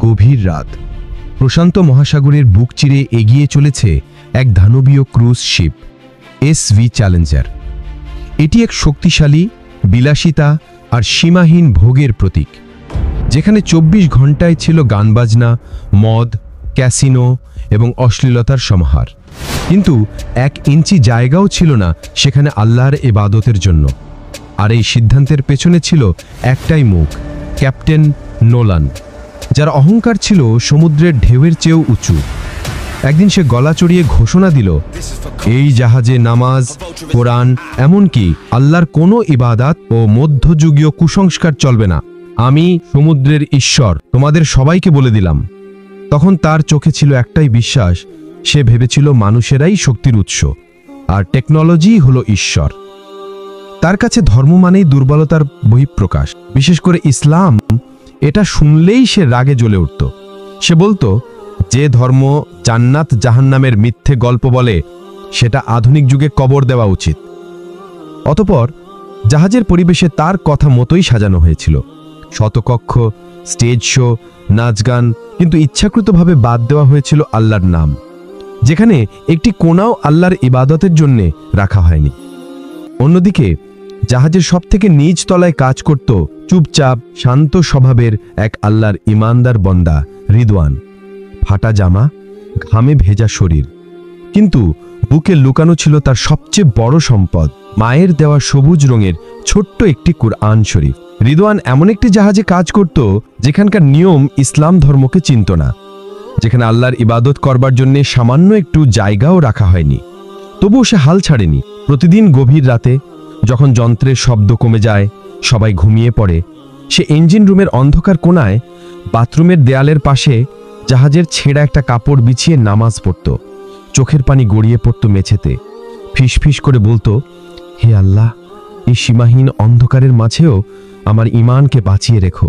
গভীর রাত। প্রশান্ত মহাসাগরের বুক চিরে এগিয়ে চলেছে এক দানবীয় ক্রুজ শিপ এসভি চ্যালেঞ্জার। এটি এক শক্তিশালী, বিলাসিতা আর সীমাহীন ভোগের প্রতীক, যেখানে 24 ঘন্টায় ছিল গানবাজনা, মদ, ক্যাসিনো এবং অশ্লীলতার সমাহার। কিন্তু 1 ইঞ্চি জায়গাও ছিল না সেখানে আল্লাহর ইবাদতের জন্য। আর এই সিদ্ধান্তের পেছনে ছিল একটাই মুখ, ক্যাপ্টেন নোলান, যার অহংকার ছিল সমুদ্রের ঢেউয়ের চেয়েও উঁচু। একদিন সে গলা চড়িয়ে ঘোষণা দিল, এই জাহাজে নামাজ, কোরআন, এমনকি আল্লাহর কোনো ইবাদত ও মধ্যযুগীয় কুসংস্কার চলবে না। আমি সমুদ্রের ঈশ্বর, তোমাদের সবাইকে বলে দিলাম। তখন তার চোখে ছিল একটাই বিশ্বাস, সে ভেবেছিল মানুষেরাই শক্তির উৎস আর টেকনোলজি হলো ঈশ্বর। তার কাছে ধর্ম মানেই দুর্বলতার বহিঃপ্রকাশ, বিশেষ করে ইসলাম। এটা শুনলেই সে রাগে জ্বলে উঠত। সে বলতো, যে ধর্ম জান্নাত জাহান্নামের মিথ্যে গল্প বলে সেটা আধুনিক যুগে কবর দেওয়া উচিত। অতঃপর জাহাজের পরিবেশে তার কথা মতোই সাজানো হয়েছিল, শতকক্ষ, স্টেজ শো, নাচ গান, কিন্তু ইচ্ছাকৃতভাবে বাদ দেওয়া হয়েছিল আল্লাহর নাম। যেখানে একটি কোণাও আল্লাহর ইবাদতের জন্যে রাখা হয়নি। অন্যদিকে জাহাজের সবথেকে নিচ তলায় কাজ করত চুপচাপ, শান্ত স্বভাবের এক আল্লাহর ইমানদার বন্দা রিদওয়ান। ফাটা জামা, ঘামে ভেজা শরীর, কিন্তু বুকে লুকানো ছিল তার সবচেয়ে বড় সম্পদ, মায়ের দেওয়া সবুজ রঙের ছোট্ট একটি কুরআন শরীফ। রিদওয়ান এমন একটি জাহাজে কাজ করত যেখানকার নিয়ম ইসলাম ধর্মকে চিনত না, যেখানে আল্লাহর ইবাদত করবার জন্য সামান্য একটু জায়গাও রাখা হয়নি। তবুও সে হাল ছাড়েনি। প্রতিদিন গভীর রাতে, যখন যন্ত্রের শব্দ কমে যায়, সবাই ঘুমিয়ে পড়ে, সে ইঞ্জিন রুমের অন্ধকার কোণায় বাথরুমের দেয়ালের পাশে জাহাজের ছেঁড়া একটা কাপড় বিছিয়ে নামাজ পড়ত। চোখের পানি গড়িয়ে পড়ত মেঝেতে। ফিসফিস করে বলতো, হে আল্লাহ, এই সীমাহীন অন্ধকারের মাঝেও আমার ঈমানকে বাঁচিয়ে রেখো।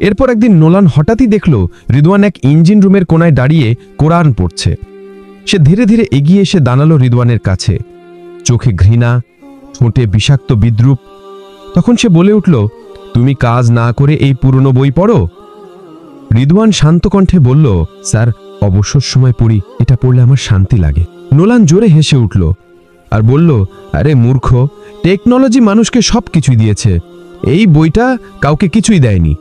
এরপর একদিন নোলান হঠাৎই দেখল রিদওয়ান এক ইঞ্জিন রুমের কোণায় দাঁড়িয়ে কোরআন পড়ছে। সে ধীরে ধীরে এগিয়ে এসে দাঁড়ালো রিদওয়ানের কাছে, চোখে ঘৃণা, ঠোঁটে বিষাক্ত বিদ্রুপ। তখন সে বলে উঠল, তুমি কাজ না করে এই পুরনো বই পড়ো? রিদওয়ান শান্ত কণ্ঠে বলল, স্যার, অবসর সময় পড়ি, এটা পড়লে আমার শান্তি লাগে। নোলান জোরে হেসে উঠল আর বলল, আরে মূর্খ, টেকনোলজি মানুষকে সব কিছুই দিয়েছে, এই বইটা কাউকে কিছুই দেয়নি।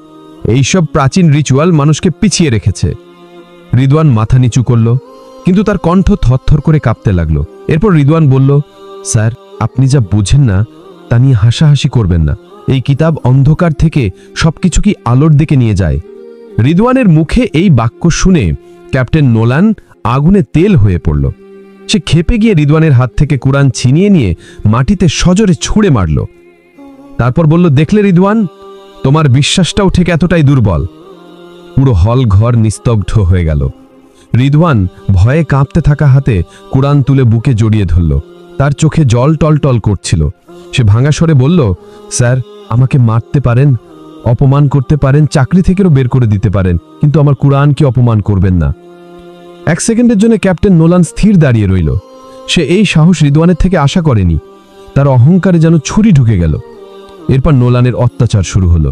এইসব প্রাচীন রিচুয়াল মানুষকে পিছিয়ে রেখেছে। রিদওয়ান মাথা নিচু করল, কিন্তু তার কণ্ঠ থরথর করে কাঁপতে লাগলো। এরপর রিদওয়ান বলল, স্যার, আপনি যা বুঝেন না তা নিয়ে হাসাহাসি করবেন না। এই কিতাব অন্ধকার থেকে সবকিছু কি আলোর দিকে নিয়ে যায়। রিদওয়ানের মুখে এই বাক্য শুনে ক্যাপ্টেন নোলান আগুনে তেল হয়ে পড়ল। সে ক্ষেপে গিয়ে রিদওয়ানের হাত থেকে কুরআন ছিনিয়ে নিয়ে মাটিতে সজোরে ছুঁড়ে মারল। তারপর বলল, দেখলে রিদওয়ান, তোমার বিশ্বাসটাও ঠিক এতটাই দুর্বল। পুরো হল ঘর নিস্তব্ধ হয়ে গেল। রিদওয়ান ভয়ে কাঁপতে থাকা হাতে কুরআন তুলে বুকে জড়িয়ে ধরল। তার চোখে জল টলটল করছিল। সে ভাঙা স্বরে বলল, স্যার, আমাকে মারতে পারেন, অপমান করতে পারেন, চাকরি থেকেও বের করে দিতে পারেন, কিন্তু আমার কুরআনকে অপমান করবেন না। 1 সেকেন্ডের জন্য ক্যাপ্টেন নোলান স্থির দাঁড়িয়ে রইল। সে এই সাহস রিদওয়ানের থেকে আশা করেনি। তার অহংকারে যেন ছুরি ঢুকে গেল। এরপর নোলানের অত্যাচার শুরু হলো।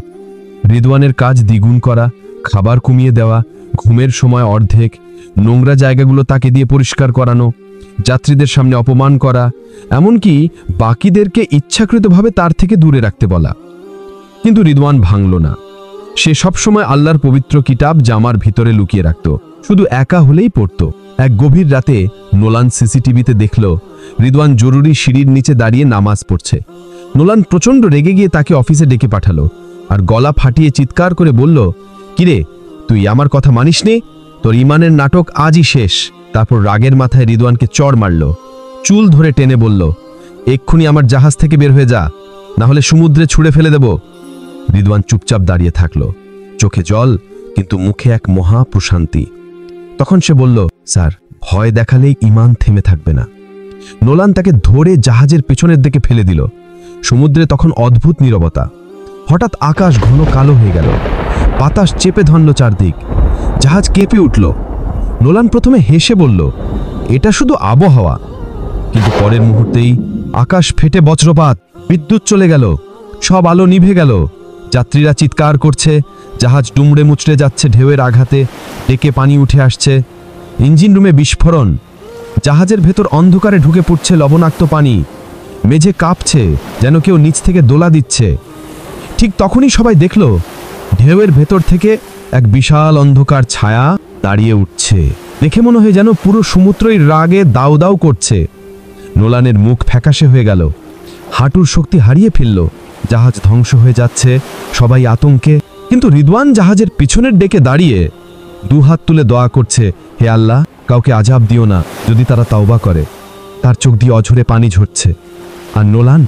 রিদওয়ানের কাজ দ্বিগুণ করা, খাবার কমিয়ে দেওয়া, ঘুমের সময় অর্ধেক, নোংরা জায়গাগুলো তাকে দিয়ে পরিষ্কার করানো, যাত্রীদের সামনে অপমান করা, এমনকি বাকিদেরকে ইচ্ছাকৃতভাবে তার থেকে দূরে রাখতে বলা। কিন্তু রিদওয়ান ভাঙল না। সে সবসময় আল্লাহর পবিত্র কিতাব জামার ভিতরে লুকিয়ে রাখত, শুধু একা হলেই পড়ত। এক গভীর রাতে নোলান সিসিটিভিতে দেখল রিদওয়ান জরুরি সিঁড়ির নিচে দাঁড়িয়ে নামাজ পড়ছে। নোলান প্রচণ্ড রেগে গিয়ে তাকে অফিসে ডেকে পাঠালো আর গলা ফাটিয়ে চিৎকার করে বলল, কিরে, তুই আমার কথা মানিসনি? তোর ইমানের নাটক আজই শেষ। তারপর রাগের মাথায় রিদওয়ানকে চড় মারল, চুল ধরে টেনে বলল, এক্ষুনি আমার জাহাজ থেকে বের হয়ে যা, না হলে সমুদ্রে ছুঁড়ে ফেলে দেব। রিদওয়ান চুপচাপ দাঁড়িয়ে থাকল, চোখে জল, কিন্তু মুখে এক মহা প্রশান্তি। তখন সে বলল, স্যার, ভয় দেখালেই ঈমান থেমে থাকবে না। নোলান তাকে ধরে জাহাজের পেছনের দিকে ফেলে দিল। সমুদ্রে তখন অদ্ভুত নীরবতা। হঠাৎ আকাশ ঘন কালো হয়ে গেল, বাতাস চেপে ধরল চারদিক, জাহাজ কেঁপে উঠল। নোলান প্রথমে হেসে বলল, এটা শুধু আবহাওয়া, কিন্তু পরের মুহূর্তেই আকাশ ফেটে বজ্রপাত, বিদ্যুৎ চলে গেল, সব আলো নিভে গেল। যাত্রীরা চিৎকার করছে, জাহাজ ডুমড়ে মুচড়ে যাচ্ছে ঢেউয়ের আঘাতে, ডেকে পানি উঠে আসছে। ইঞ্জিন রুমে বিস্ফোরণ, জাহাজের ভেতর অন্ধকারে ঢুকে পড়ছে লবণাক্ত পানি, মেঝে কাঁপছে যেন কেউ নিচ থেকে দোলা দিচ্ছে। ঠিক তখনই সবাই দেখল ঢেউয়ের ভেতর থেকে এক বিশাল অন্ধকার ছায়া দাঁড়িয়ে উঠছে। দেখে মনে হয় যেন পুরো সমুদ্রই রাগে দাউ দাউ করছে। নোলানের মুখ ফ্যাকাশে হয়ে গেল, হাঁটুর শক্তি হারিয়ে ফেলল। জাহাজ ধ্বংস হয়ে যাচ্ছে, সবাই আতঙ্কে। কিন্তু রিদওয়ান জাহাজের পিছনের ডেকে দাঁড়িয়ে দুহাত তুলে দোয়া করছে, হে আল্লাহ, কাউকে আযাব দিও না যদি তারা তাওবা করে। তার চোখ দিয়ে অঝরে পানি ঝরছে। আর নোলান,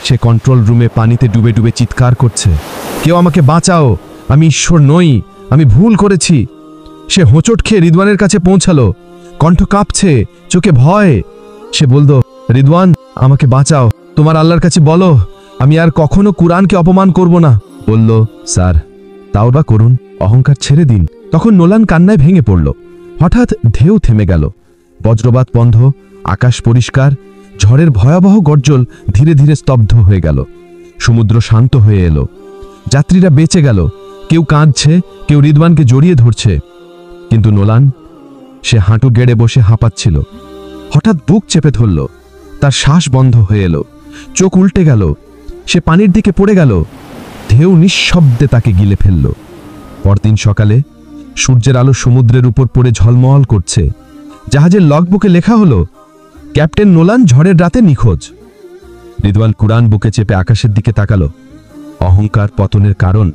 সে কন্ট্রোল রুমে পানিতে ডুবে ডুবে চিৎকার করছে, কেউ আমাকে বাঁচাও, আমি ঈশ্বর নই, আমি ভুল করেছি। সে হোঁচট খেয়ে রিদওয়ানের কাছে পৌঁছালো, কণ্ঠ কাঁপছে, চোখে ভয়। সে বলল, রিদওয়ান, আমাকে বাঁচাও, তোমার আল্লাহর কাছে বলো আমি আর কখনো কুরআনকে অপমান করব না। বলল, স্যার তাওবা করুন, অহংকার ছেড়ে দিন। তখন নোলান কান্নায় ভেঙে পড়ল। হঠাৎ ঢেউ থেমে গেল, বজ্রপাত বন্ধ, আকাশ পরিষ্কার, ঝড়ের ভয়াবহ গর্জন ধীরে ধীরে স্তব্ধ হয়ে গেল। সমুদ্র শান্ত হয়ে এলো। যাত্রীরা বেঁচে গেল, কেউ কাঁদছে, কেউ রিদওয়ানকে জড়িয়ে ধরছে। কিন্তু নোলান, সে হাঁটু গেড়ে বসে হাঁপাচ্ছিল। হঠাৎ বুক চেপে ধরল, তার শ্বাস বন্ধ হয়ে এলো, চোখ উল্টে গেল, সে পানির দিকে পড়ে গেল। ঢেউ নিঃশব্দে তাকে গিলে ফেলল। পরদিন সকালে সূর্যের আলো সমুদ্রের উপর পড়ে ঝলমল করছে। জাহাজের লগবুকে লেখা হলো, ক্যাপ্টেন নোলান ঝড়ের রাতে নিখোঁজ। রিদওয়ান কুরআন বুকে চেপে আকাশের দিকে তাকালো। অহংকার পতনের কারণ,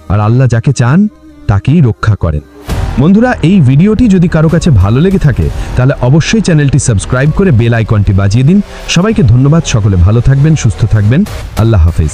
আর আল্লাহ যাকে চান তাকেই রক্ষা করেন। বন্ধুরা, এই ভিডিওটি যদি কারো কাছে ভালো লেগে থাকে তাহলে অবশ্যই চ্যানেলটি সাবস্ক্রাইব করে বেল আইকনটি বাজিয়ে দিন। সবাইকে ধন্যবাদ। সকলে ভালো থাকবেন, সুস্থ থাকবেন। আল্লাহ হাফেজ।